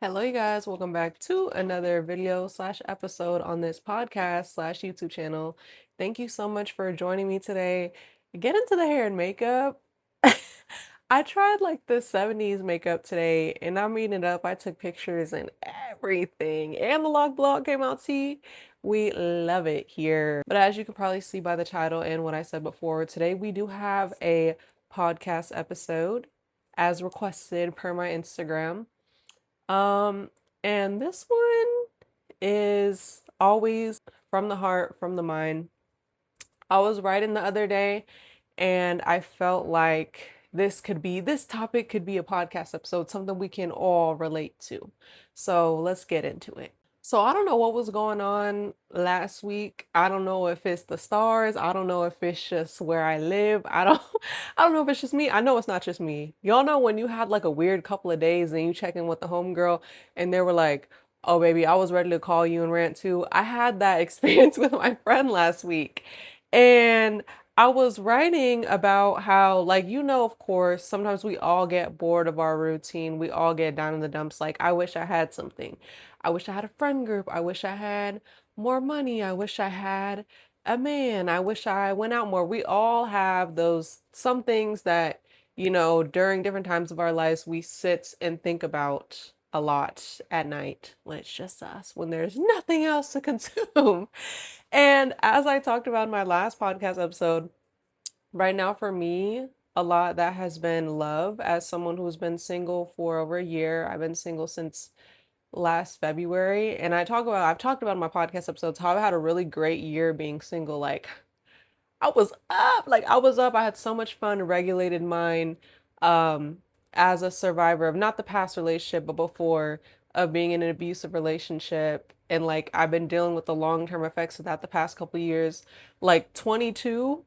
Hello, you guys. Welcome back to another video slash episode on this podcast slash YouTube channel. Thank you so much for joining me today. Get into the hair and makeup. I tried like the 70s makeup today and I'm eating it up. I took pictures and everything. And the log blog came out. See, we love it here. But as you can probably see by the title and what I said before, today we do have a podcast episode as requested per my Instagram. Um, and this one is always from the heart, from the mind. I was writing the other day and I felt like this topic could be a podcast episode, something we can all relate to. So let's get into it. So I don't know what was going on last week. I don't know if it's the stars. I don't know if it's just where I live. I don't know if it's just me. I know it's not just me. Y'all know when you had like a weird couple of days and you check in with the homegirl and they were like, "Oh baby, I was ready to call you and rant too." I had that experience with my friend last week. And I was writing about how, like, of course, sometimes we all get bored of our routine. We all get down in the dumps. Like, I wish I had something. I wish I had a friend group. I wish I had more money. I wish I had a man. I wish I went out more. We all have some things that, during different times of our lives, we sit and think about a lot at night when it's just us, when there's nothing else to consume. And as I talked about in my last podcast episode, right now for me, a lot that has been love as someone who's been single for over a year. I've been single since last February. And I've talked about in my podcast episodes how I had a really great year being single. Like I was up, I had so much fun, regulated mind, um, as a survivor of not the past relationship, but before, of being in an abusive relationship. And like I've been dealing with the long-term effects of that the past couple years. Like 22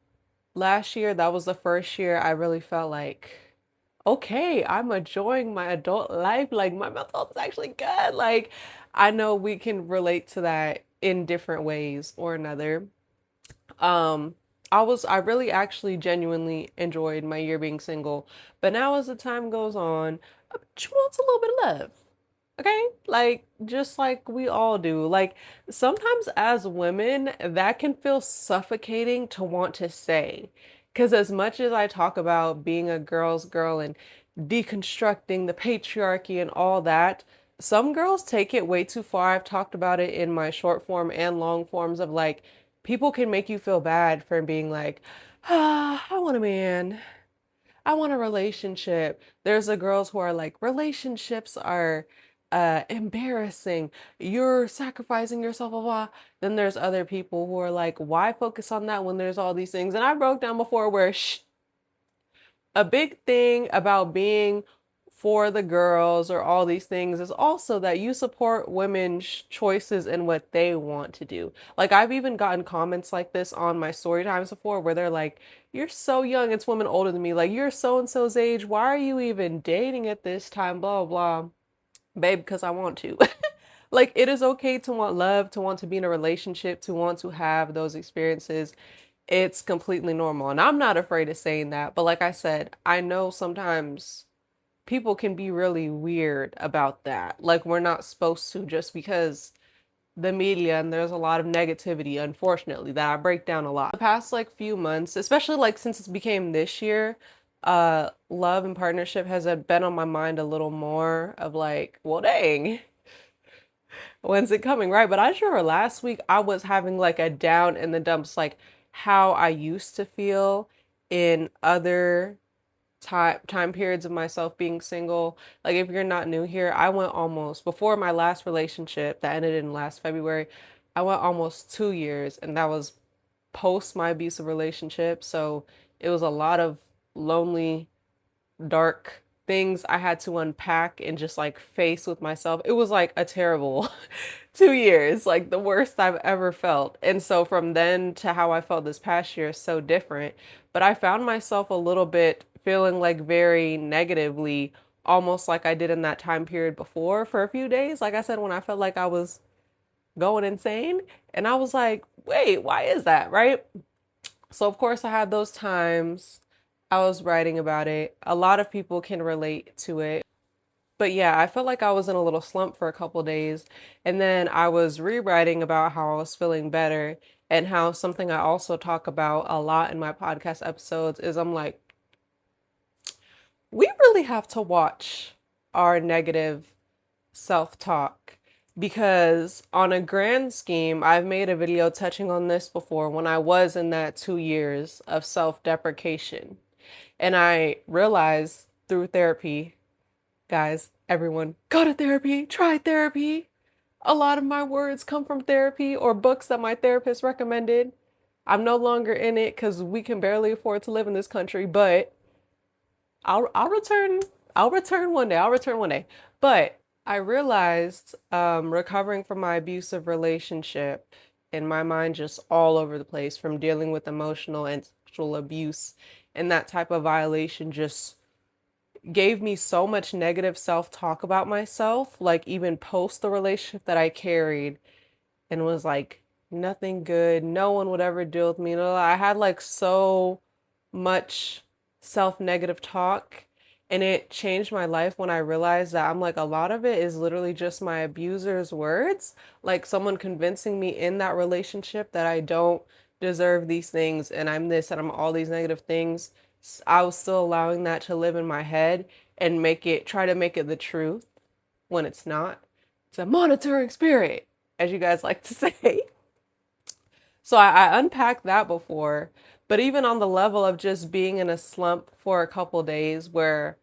last year, that was the first year I really felt like, okay, I'm enjoying my adult life. Like my mental health is actually good. Like I know we can relate to that in different ways or another. Um, I really actually genuinely enjoyed my year being single, but now as the time goes on, I just wants a little bit of love. Okay? Like just like we all do. Like sometimes as women, that can feel suffocating to want to say. Because as much as I talk about being a girl's girl and deconstructing the patriarchy and all that, some girls take it way too far. I've talked about it in my short form and long forms of like, people can make you feel bad for being like, I want a man. I want a relationship. There's the girls who are like, relationships are embarrassing. You're sacrificing yourself, blah, blah. Then there's other people who are like, why focus on that when there's all these things? And I broke down before where a big thing about being for the girls or all these things is also that you support women's choices and what they want to do. Like I've even gotten comments like this on my story times before where they're like, "You're so young." It's women older than me. Like, "You're so and so's age. Why are you even dating at this time?" Blah blah. Blah. Babe, because I want to. Like it is okay to want love, to want to be in a relationship, to want to have those experiences. It's completely normal. And I'm not afraid of saying that. But like I said, I know sometimes people can be really weird about that. Like we're not supposed to, just because the media, and there's a lot of negativity, unfortunately, that I break down a lot. The past like few months, especially like since it became this year, love and partnership has been on my mind a little more of like, well, dang, when's it coming, right? But I just remember last week I was having like a down in the dumps, like how I used to feel in other time periods of myself being single. Like if you're not new here, I went almost, before my last relationship that ended in last February, I went almost 2 years, and that was post my abusive relationship. So it was a lot of lonely, dark things I had to unpack and just like face with myself. It was like a terrible 2 years, like the worst I've ever felt. And so from then to how I felt this past year is so different. But I found myself a little bit feeling like very negatively, almost like I did in that time period before for a few days. Like I said, when I felt like I was going insane. And I was like, wait, why is that? Right? So, of course, I had those times. I was writing about it. A lot of people can relate to it. But yeah, I felt like I was in a little slump for a couple days. And then I was rewriting about how I was feeling better and how something I also talk about a lot in my podcast episodes is I'm like, we really have to watch our negative self-talk because on a grand scheme, I've made a video touching on this before when I was in that 2 years of self-deprecation. And I realized through therapy, guys, everyone, go to therapy, try therapy. A lot of my words come from therapy or books that my therapist recommended. I'm no longer in it because we can barely afford to live in this country, but I'll return. I'll return one day. I'll return one day. But I realized recovering from my abusive relationship and my mind just all over the place from dealing with emotional and sexual abuse and that type of violation just gave me so much negative self-talk about myself, like even post the relationship that I carried and was like nothing good, no one would ever deal with me. I had like so much self-negative talk and it changed my life when I realized that I'm like a lot of it is literally just my abuser's words, like someone convincing me in that relationship that I don't deserve these things and I'm this and I'm all these negative things. I was still allowing that to live in my head and try to make it the truth when it's not. It's a monitoring spirit, as you guys like to say. So I unpacked that before, but even on the level of just being in a slump for a couple days where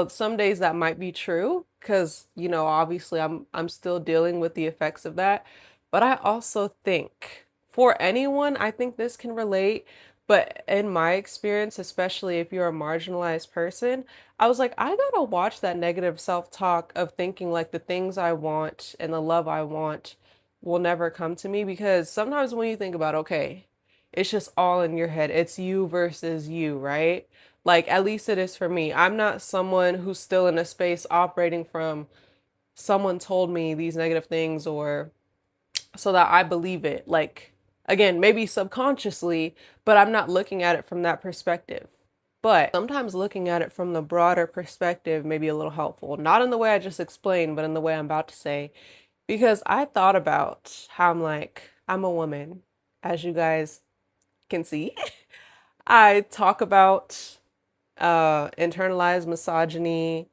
some days that might be true because obviously I'm still dealing with the effects of that, but I also think for anyone I think this can relate, but in my experience, especially if you're a marginalized person, I was like I gotta watch that negative self-talk of thinking like the things I want and the love I want will never come to me because sometimes when you think about, okay, it's just all in your head. It's you versus you, right? Like at least it is for me. I'm not someone who's still in a space operating from someone told me these negative things or so that I believe it. Like again, maybe subconsciously, but I'm not looking at it from that perspective. But sometimes looking at it from the broader perspective may be a little helpful. Not in the way I just explained, but in the way I'm about to say. Because I thought about how I'm like, I'm a woman, as you guys can see. I talk about internalized misogyny,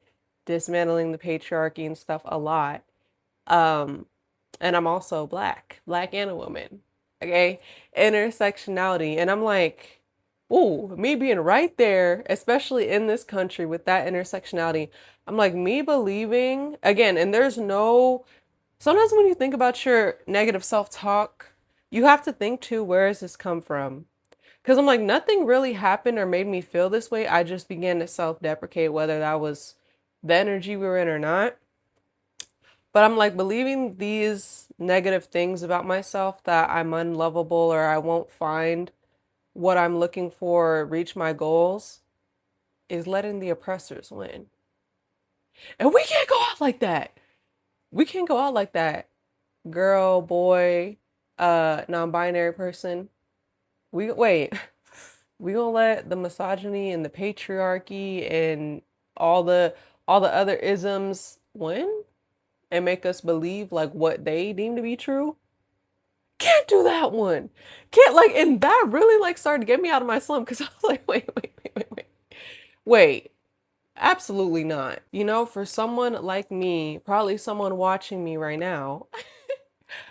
dismantling the patriarchy and stuff a lot. Um, and I'm also black and a woman. Okay, intersectionality. And I'm like, ooh, me being right there, especially in this country with that intersectionality, I'm like, me believing, again, and there's no sometimes when you think about your negative self-talk, you have to think too, where does this come from? Because I'm like, nothing really happened or made me feel this way. I just began to self-deprecate, whether that was the energy we were in or not. But I'm like, believing these negative things about myself that I'm unlovable or I won't find what I'm looking for, or reach my goals, is letting the oppressors win. And we can't go out like that. We can't go out like that. Girl, boy, non-binary person. We wait. We gonna let the misogyny and the patriarchy and all the all the other isms win and make us believe like what they deem to be true? Can't do that one. Can't like and that really like started to get me out of my slump because I was like, wait. Wait, absolutely not. For someone like me, probably someone watching me right now,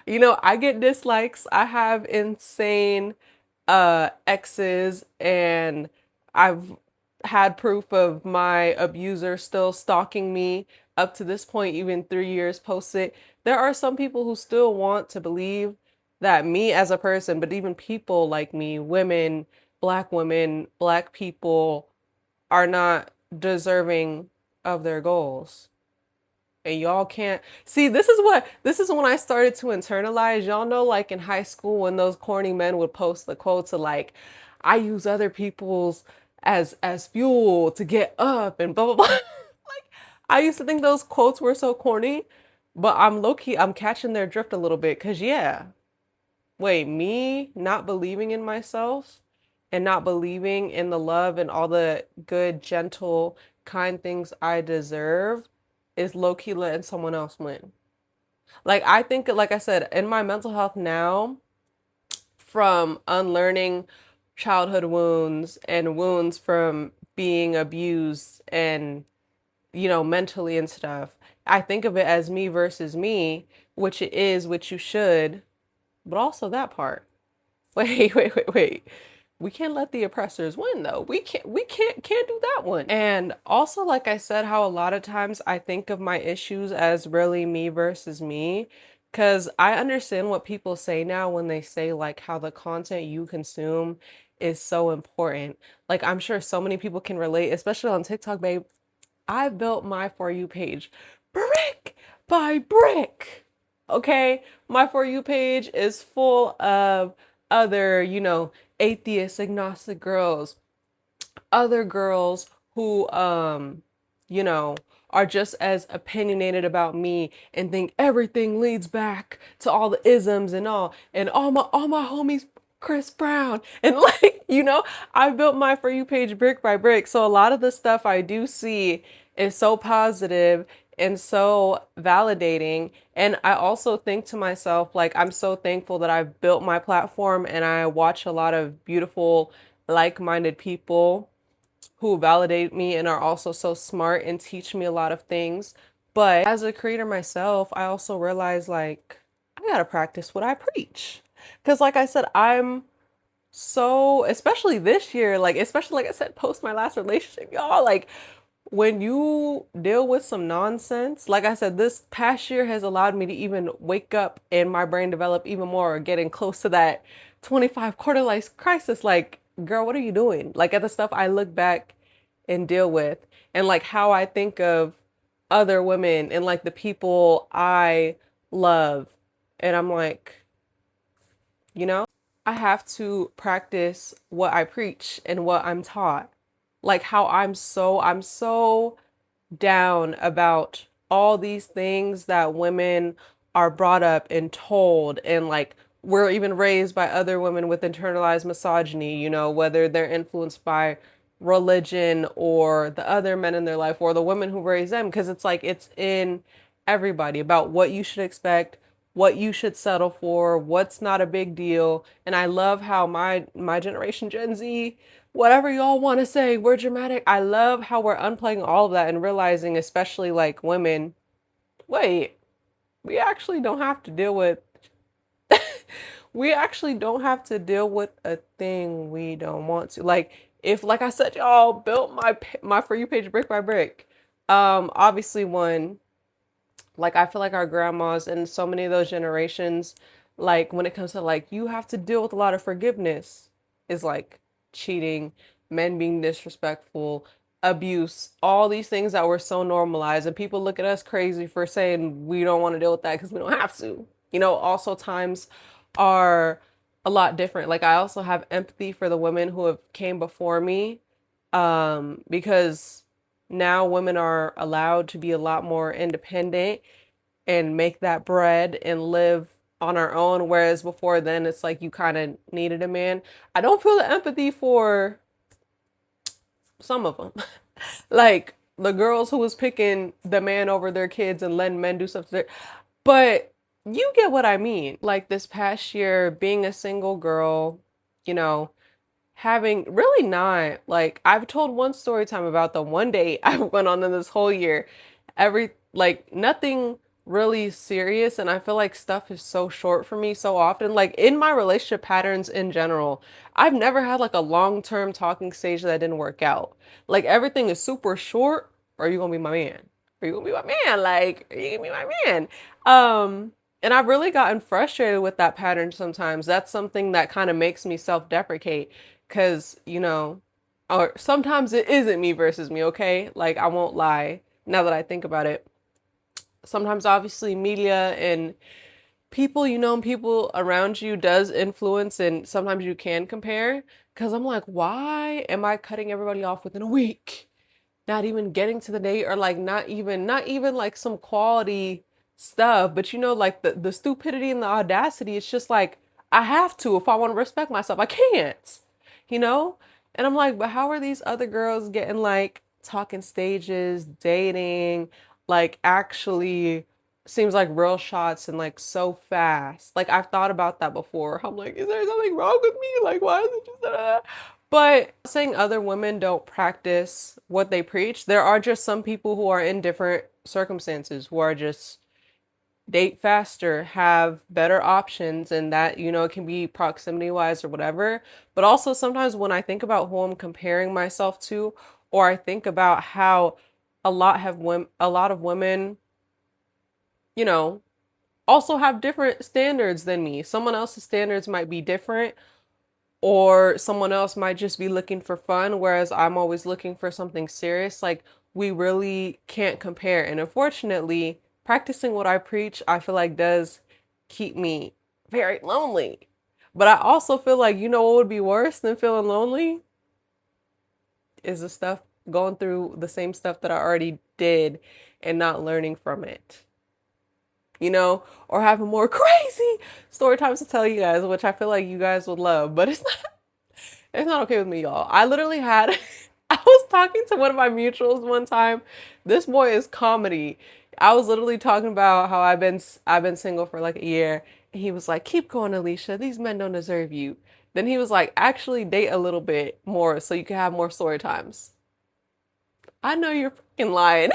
I get dislikes. I have insane exes and I've had proof of my abuser still stalking me up to this point, even 3 years post it. There are some people who still want to believe that me as a person, but even people like me, women, black people are not deserving of their goals. And y'all can't see this is when I started to internalize. Y'all know, like in high school when those corny men would post the quotes of like, I use other people's as fuel to get up and blah blah blah. Like I used to think those quotes were so corny, but I'm low key, I'm catching their drift a little bit. Cause yeah, wait, me not believing in myself and not believing in the love and all the good, gentle, kind things I deserve is low-key letting someone else win. Like I think, like I said, in my mental health now, from unlearning childhood wounds and wounds from being abused and, mentally and stuff, I think of it as me versus me, which it is, which you should, but also that part. Wait. We can't let the oppressors win though. We can't do that one. And also, like I said, how a lot of times I think of my issues as really me versus me. Cause I understand what people say now when they say like how the content you consume is so important. Like I'm sure so many people can relate, especially on TikTok, babe. I built my For You page brick by brick. Okay? My For You page is full of other, atheist, agnostic girls, other girls who, you know, are just as opinionated about me and think everything leads back to all the isms and all my homies Chris Brown and like I built my For You page brick by brick, so a lot of the stuff I do see is so positive and so validating. And I also think to myself, like, I'm so thankful that I've built my platform and I watch a lot of beautiful, like-minded people who validate me and are also so smart and teach me a lot of things. But as a creator myself, I also realize like I gotta practice what I preach. Because like I said, I'm so, especially this year, like, especially like I said, post my last relationship, y'all, like when you deal with some nonsense, like I said, this past year has allowed me to even wake up and my brain develop even more, getting close to that 25 quarter life crisis. Like, girl, what are you doing? Like, at the stuff I look back and deal with, and like how I think of other women and like the people I love. And I'm like, I have to practice what I preach and what I'm taught. Like how I'm so down about all these things that women are brought up and told, and like we're even raised by other women with internalized misogyny, whether they're influenced by religion or the other men in their life or the women who raised them, because it's like it's in everybody about what you should expect, what you should settle for, what's not a big deal. And I love how my generation, Gen Z, whatever y'all want to say, we're dramatic. I love how we're unplugging all of that and realizing, especially like women, wait, we actually don't have to deal with we actually don't have to deal with a thing we don't want to. Like if, like I said, y'all built my For You page brick by brick. Obviously one, like I feel like our grandmas and so many of those generations, like when it comes to like you have to deal with a lot of forgiveness, is like cheating, men being disrespectful, abuse, all these things that were so normalized, and people look at us crazy for saying we don't want to deal with that because we don't have to. Also times are a lot different. Like I also have empathy for the women who have came before me, because now women are allowed to be a lot more independent and make that bread and live on our own, whereas before then it's like you kind of needed a man. I don't feel the empathy for some of them. Like the girls who was picking the man over their kids and letting men do stuff to their, but you get what I mean. Like this past year, being a single girl, you know, having really not, like I've told one story time about the one date I went on in this whole year. Like nothing really serious, and I feel like stuff is so short for me so often. Like in my relationship patterns in general, I've never had like a long-term talking stage that didn't work out. Like everything is super short. Are you gonna be my man? Are you gonna be my man? Like, are you gonna be my man? And I've really gotten frustrated with that pattern sometimes. That's something that kind of makes me self-deprecate because, or sometimes it isn't me versus me, okay? Like, I won't lie now that I think about it. Sometimes, obviously, media and people, people around you does influence, and sometimes you can compare. Because I'm like, why am I cutting everybody off within a week? Not even getting to the date, or like not even like some quality stuff, but like the stupidity and the audacity. It's just like I have to, if I want to respect myself, I can't, you know? And I'm like, but how are these other girls getting like talking stages, dating, like actually seems like real shots and like so fast. Like I've thought about that before. I'm like, is there something wrong with me? Like why is it just that? But saying other women don't practice what they preach, there are just some people who are in different circumstances who are just date faster, have better options, and that, it can be proximity wise or whatever. But also sometimes when I think about who I'm comparing myself to, or I think about how a lot of women, you know, also have different standards than me. Someone else's standards might be different, or someone else might just be looking for fun, whereas I'm always looking for something serious. Like, we really can't compare. And unfortunately, practicing what I preach, I feel like does keep me very lonely. But I also feel like, what would be worse than feeling lonely? Is the stuff going through the same stuff that I already did and not learning from it. Or having more crazy story times to tell you guys, which I feel like you guys would love, but it's not okay with me, y'all. I literally had, I was talking to one of my mutuals one time. This boy is comedy. I was literally talking about how I've been single for like a year. And he was like, keep going, Alicia. These men don't deserve you. Then he was like, actually date a little bit more so you can have more story times. I know you're freaking lying.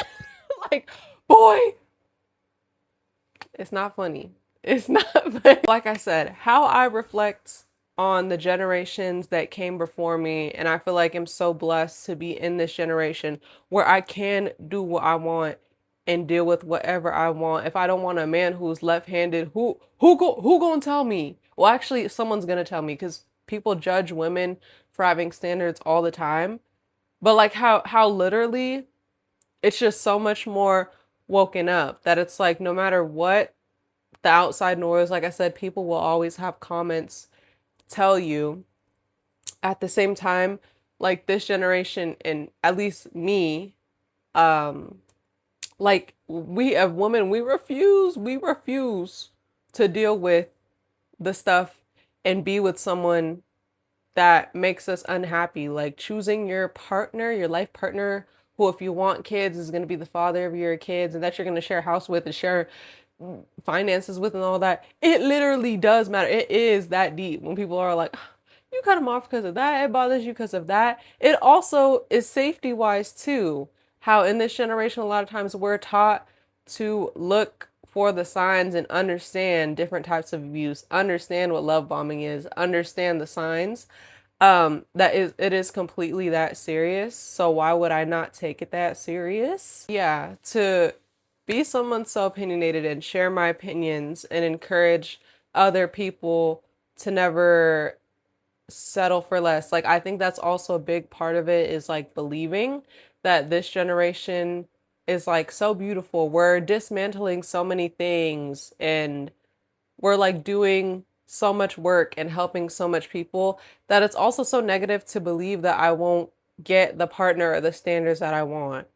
Like, boy, it's not funny. It's not funny. Like I said, how I reflect on the generations that came before me, and I feel like I'm so blessed to be in this generation where I can do what I want and deal with whatever I want. If I don't want a man who's left-handed, who gonna tell me? Well, actually, someone's gonna tell me because people judge women for having standards all the time. But like how literally it's just so much more woken up that it's like no matter what the outside noise, like I said, people will always have comments tell you. At the same time, like this generation and at least me, um, like we as women, we refuse to deal with the stuff and be with someone that makes us unhappy. Like choosing your partner, your life partner, who, if you want kids, is going to be the father of your kids and that you're going to share a house with and share finances with and all that. It literally does matter. It is that deep when people are like, you cut them off because of that. It bothers you because of that. It also is safety wise too. How in this generation, a lot of times we're taught to look for the signs and understand different types of abuse, understand what love bombing is, understand the signs. It is completely that serious. So why would I not take it that serious? Yeah, to be someone so opinionated and share my opinions and encourage other people to never settle for less. Like I think that's also a big part of it is like believing that this generation is like so beautiful. We're dismantling so many things and we're like doing so much work and helping so much people that it's also so negative to believe that I won't get the partner or the standards that I want.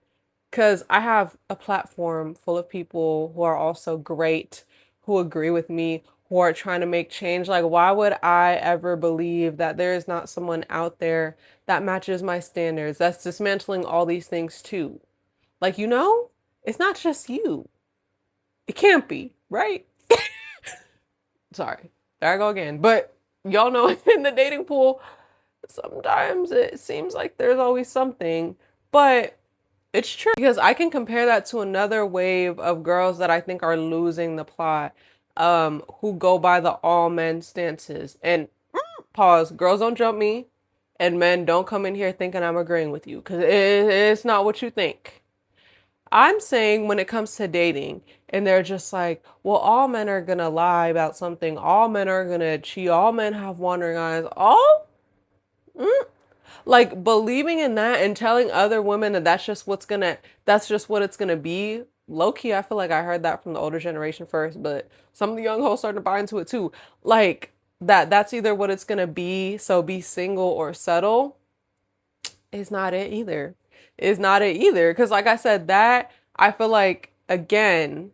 Because I have a platform full of people who are also great, who agree with me, who are trying to make change. Like, why would I ever believe that there is not someone out there that matches my standards, that's dismantling all these things too? Like, it's not just you. It can't be, right? Sorry, there I go again. But y'all know in the dating pool, sometimes it seems like there's always something, but it's true because I can compare that to another wave of girls that I think are losing the plot, who go by the all men stances. And pause, girls don't jump me, and men don't come in here thinking I'm agreeing with you because it's not what you think. I'm saying when it comes to dating, and they're just like, well, all men are gonna lie about something, all men are gonna cheat, all men have wandering eyes, all? Mm. Like believing in that and telling other women that that's just what it's gonna be. Low key, I feel like I heard that from the older generation first, but some of the young hoes starting to buy into it too. Like that's either what it's gonna be, so be single or settle is not it either. Is not it either. Because, like I said, that I feel like, again,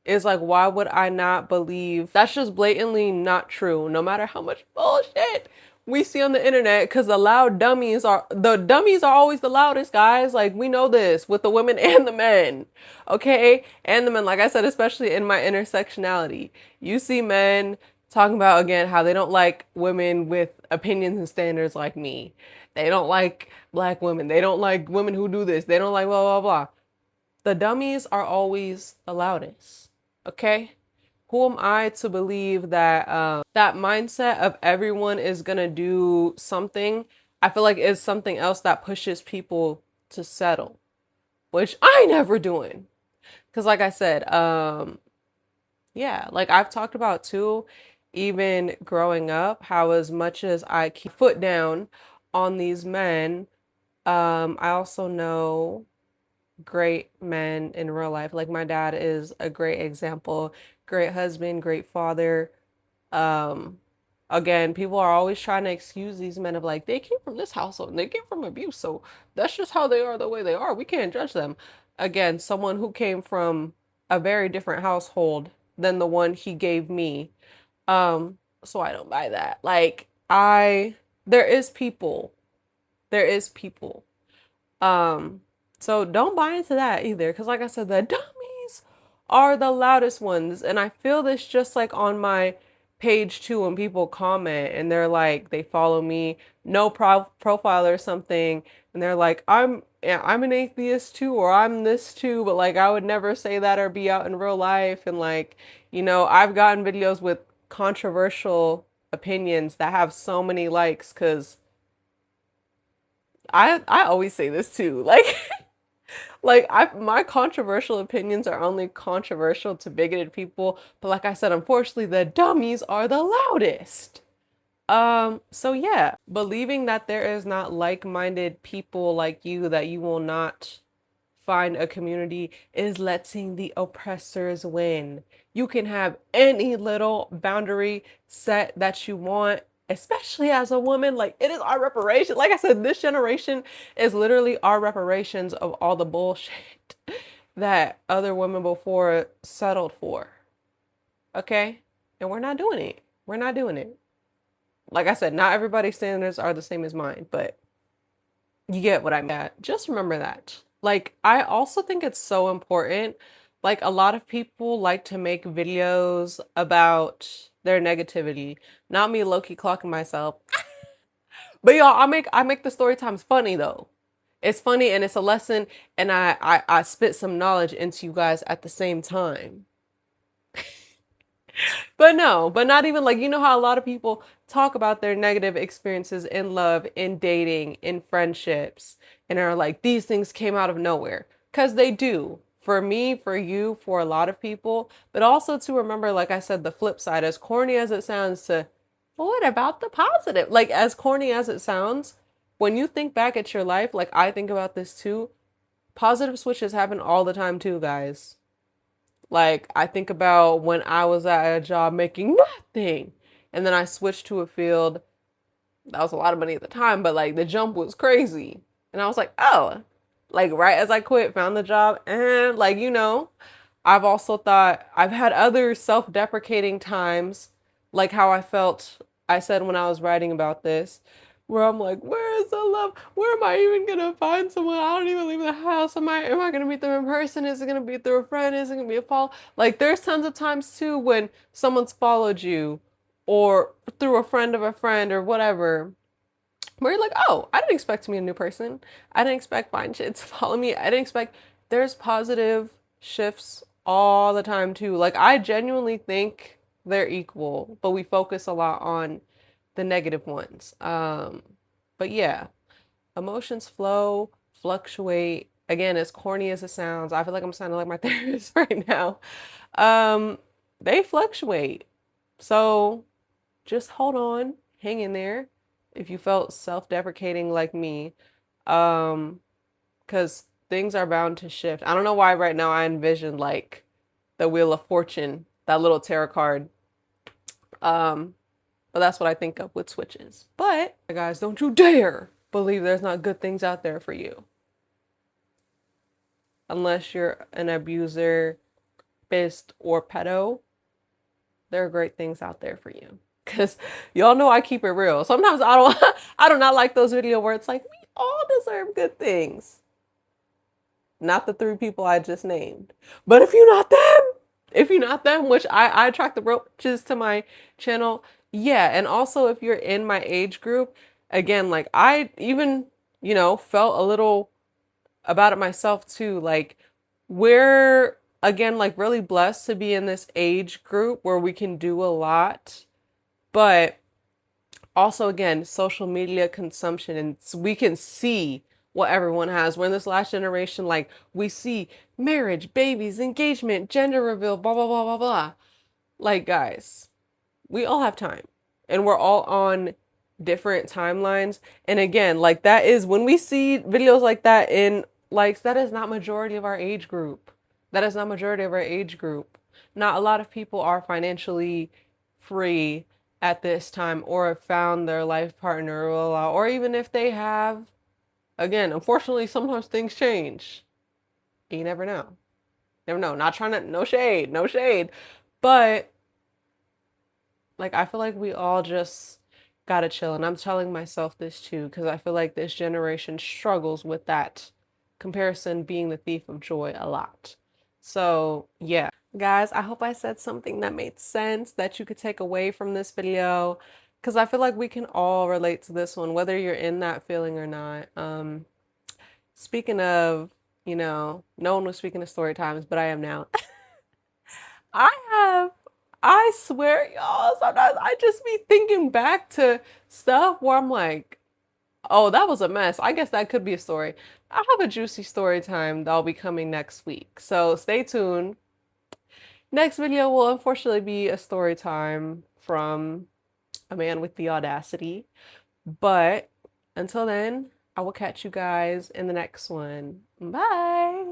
is like, why would I not believe? That's just blatantly not true. No matter how much bullshit we see on the internet, because the dummies are always the loudest, guys. Like, we know this with the women and the men, okay? And the men, like I said, especially in my intersectionality, you see men talking about, again, how they don't like women with opinions and standards like me. They don't like black women. They don't like women who do this. They don't like blah blah blah. The dummies are always the loudest, okay? Who am I to believe that that mindset of everyone is gonna do something? I feel like is something else that pushes people to settle, which I never doing. Cause like I said, yeah, like I've talked about too, even growing up, how as much as I keep foot down on these men, I also know great men in real life. Like my dad is a great example, great husband, great father. Um, Again, people are always trying to excuse these men of like they came from this household and they came from abuse, so that's just how they are the way they are. We can't judge them. Again, someone who came from a very different household than the one he gave me. So I don't buy that. Like there is people. There is people. Um, so don't buy into that either, because like I said, the dummies are the loudest ones, and I feel this just like on my page too when people comment and they're like they follow me, no profile or something, and they're like I'm an atheist too, or I'm this too, but like I would never say that or be out in real life, and like I've gotten videos with controversial opinions that have so many likes because I always say this too. Like my controversial opinions are only controversial to bigoted people, but like I said, unfortunately the dummies are the loudest. So yeah, believing that there is not like-minded people like you, that you will not find a community, is letting the oppressors win. You can have any little boundary set that you want, especially as a woman. Like, it is our reparation. Like I said, this generation is literally our reparations of all the bullshit that other women before settled for. Okay? And we're not doing it. We're not doing it. Like I said, not everybody's standards are the same as mine, but you get what I mean. Yeah, just remember that. Like, I also think it's so important. Like, a lot of people like to make videos about their negativity. Not me low-key clocking myself. But y'all, I make the story times funny though. It's funny and it's a lesson, and I spit some knowledge into you guys at the same time. But no, but not even like, how a lot of people talk about their negative experiences in love, in dating, in friendships, and are like, these things came out of nowhere. Because they do. For me, for you, for a lot of people. But also to remember, like I said, the flip side, as corny as it sounds, to, well, what about the positive? Like, as corny as it sounds, when you think back at your life, like I think about this too, positive switches happen all the time too, guys. Like, I think about when I was at a job making nothing, and then I switched to a field that was a lot of money at the time, but like the jump was crazy. And I was like, oh, like right as I quit, found the job, and like, I've also thought I've had other self deprecating times, like how I felt, I said when I was writing about this, where I'm like, where is the love? Where am I even gonna find someone? I don't even leave the house. Am I gonna meet them in person? Is it gonna be through a friend? Is it gonna be a follow? Like there's tons of times too when someone's followed you or through a friend of a friend or whatever, where you're like, oh, I didn't expect to meet a new person. I didn't expect fine shit to follow me. I didn't expect there's positive shifts all the time too. Like I genuinely think they're equal, but we focus a lot on the negative ones. But yeah, emotions flow, fluctuate. Again, as corny as it sounds, I feel like I'm sounding like my therapist right now. Um, they fluctuate. So just hold on, hang in there if you felt self-deprecating like me. Um, because things are bound to shift. I don't know why right now I envision like the Wheel of Fortune, that little tarot card. Um, but that's what I think of with switches. But guys, don't you dare believe there's not good things out there for you. Unless you're an abuser, fist, or pedo, there are great things out there for you. Because y'all know I keep it real. Sometimes I don't I do not like those videos where it's like we all deserve good things. Not the three people I just named. But if you're not them, which I attract the roaches to my channel, yeah. And also if you're in my age group, again, like I even, felt a little about it myself too. Like we're again like really blessed to be in this age group where we can do a lot, but also again social media consumption, and we can see what everyone has. We're in this last generation, like we see marriage, babies, engagement, gender reveal, blah blah blah blah blah. Like guys, we all have time and we're all on different timelines. And again, like that is when we see videos like that in likes, that is not majority of our age group. That is not majority of our age group. Not a lot of people are financially free at this time or have found their life partner, or even if they have, again, unfortunately, sometimes things change. You never know. Never know. Not trying to, no shade, no shade. But like I feel like we all just gotta chill. And I'm telling myself this too, because I feel like this generation struggles with that comparison being the thief of joy a lot. So yeah, guys, I hope I said something that made sense that you could take away from this video. Because I feel like we can all relate to this one, whether you're in that feeling or not. Speaking of, no one was speaking of story times, but I am now. I have, I swear, y'all, sometimes I just be thinking back to stuff where I'm like, oh, that was a mess. I guess that could be a story. I have a juicy story time that'll be coming next week. So stay tuned. Next video will unfortunately be a story time from a man with the audacity. But until then, I will catch you guys in the next one. Bye.